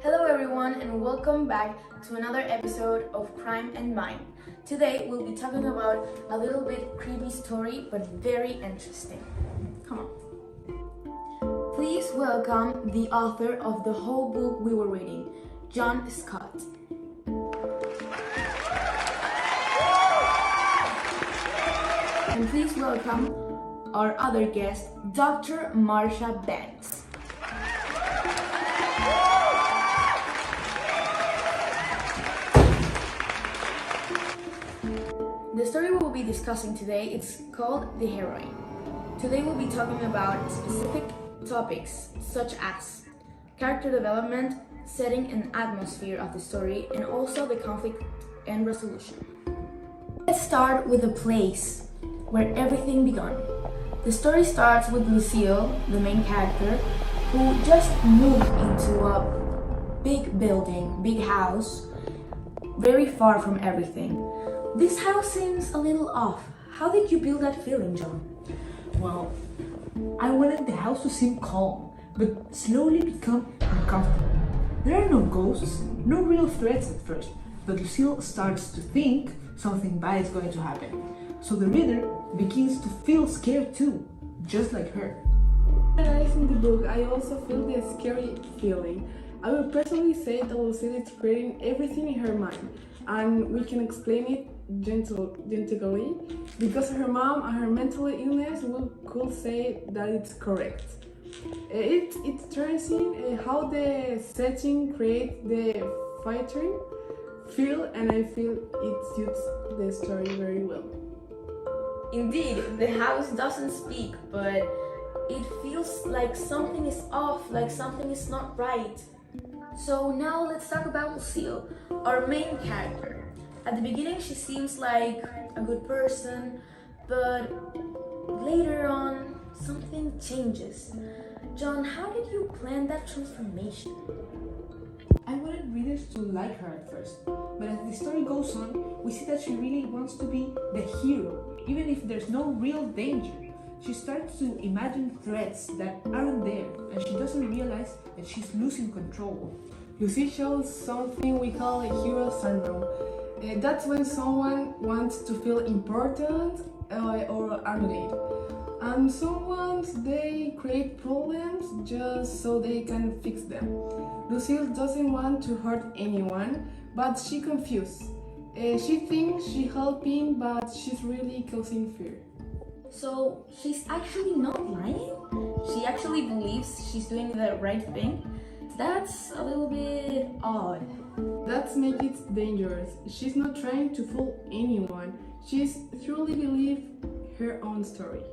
Hello everyone and welcome back to another episode of Crime and Mine. Today we'll be talking about a little bit creepy story but very interesting. Come on. Please welcome the author of the whole book we were reading, John Scott. And please welcome our other guest, Dr. Marsha Banks. The story we will be discussing today is called The Heroine. Today we'll be talking about specific topics such as character development, setting and atmosphere of the story, and also the conflict and resolution. Let's start with the place where everything began. The story starts with Lucille, the main character, who just moved into a big building, big house, very far from everything. This house seems a little off. How did you build that feeling, John? Well, I wanted the house to seem calm, but slowly become uncomfortable. There are no ghosts, no real threats at first, but Lucille starts to think something bad is going to happen. So the reader begins to feel scared too, just like her. Analyzing the book, I also feel the scary feeling. I would personally say that Lucille is creating everything in her mind, and we can explain it gently because her mom and her mental illness could say that it's correct. It's interesting how the setting creates the fighting feel, and I feel it suits the story very well. Indeed, the house doesn't speak, but it feels like something is off, like something is not right. So now let's talk about Lucille, our main character. At the beginning she seems like a good person, but later on something changes. John, how did you plan that transformation? I wanted readers to like her at first, but as the story goes on, we see that she really wants to be the hero, even if there's no real danger. She starts to imagine threats that aren't there, and she doesn't realize that she's losing control. Lucy shows something we call a hero syndrome. That's when someone wants to feel important or admired. And someone, they create problems just so they can fix them. Lucille doesn't want to hurt anyone, but she's confused. She thinks she's helping, but she's really causing fear. So she's actually not lying? She actually believes she's doing the right thing? That's a little bit odd. That makes it dangerous. She's not trying to fool anyone. She's truly believes her own story.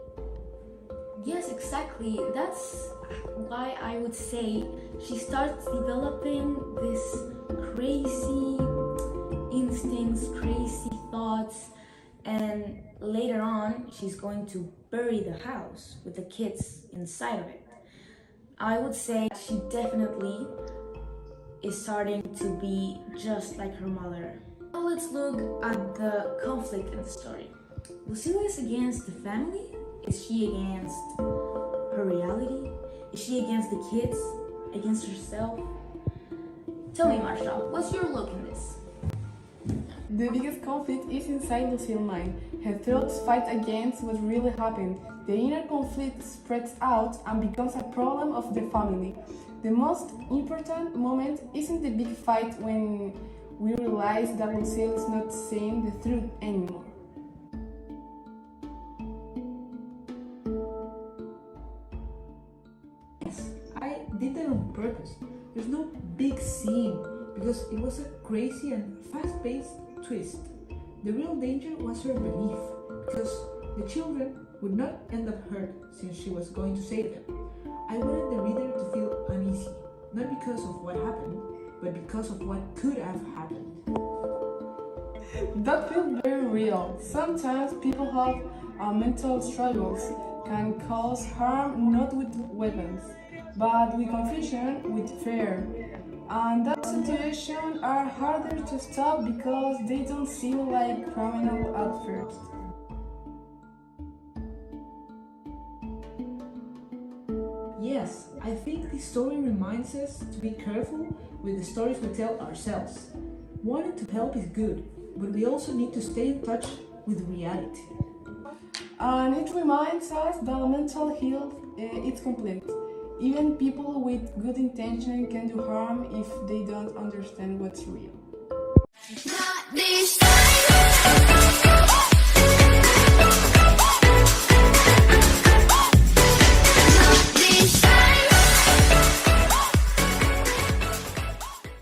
Yes, exactly. That's why I would say she starts developing this crazy instincts, crazy thoughts, and later on she's going to bury the house with the kids inside of it. I would say she definitely is starting to be just like her mother. Now let's look at the conflict in the story. Lucille is against the family? Is she against her reality? Is she against the kids? Against herself? Tell me, Marsha, what's your look in this? The biggest conflict is inside Lucille's mind. Her thoughts fight against what really happened. The inner conflict spreads out and becomes a problem of the family. The most important moment isn't the big fight when we realize that Lucille is not saying the truth anymore. Yes, I did that on purpose. There's no big scene because it was a crazy and fast-paced twist. The real danger was her belief, because the children would not end up hurt since she was going to save them. I wanted the reader to feel uneasy, not because of what happened, but because of what could have happened. That feels very real. Sometimes people have mental struggles, can cause harm not with weapons, but with confusion, with fear. And that situations are harder to stop because they don't seem like criminal at first. I think this story reminds us to be careful with the stories we tell ourselves. Wanting to help is good, but we also need to stay in touch with reality. And it reminds us that mental health is complex. Even people with good intention can do harm if they don't understand what's real. Not this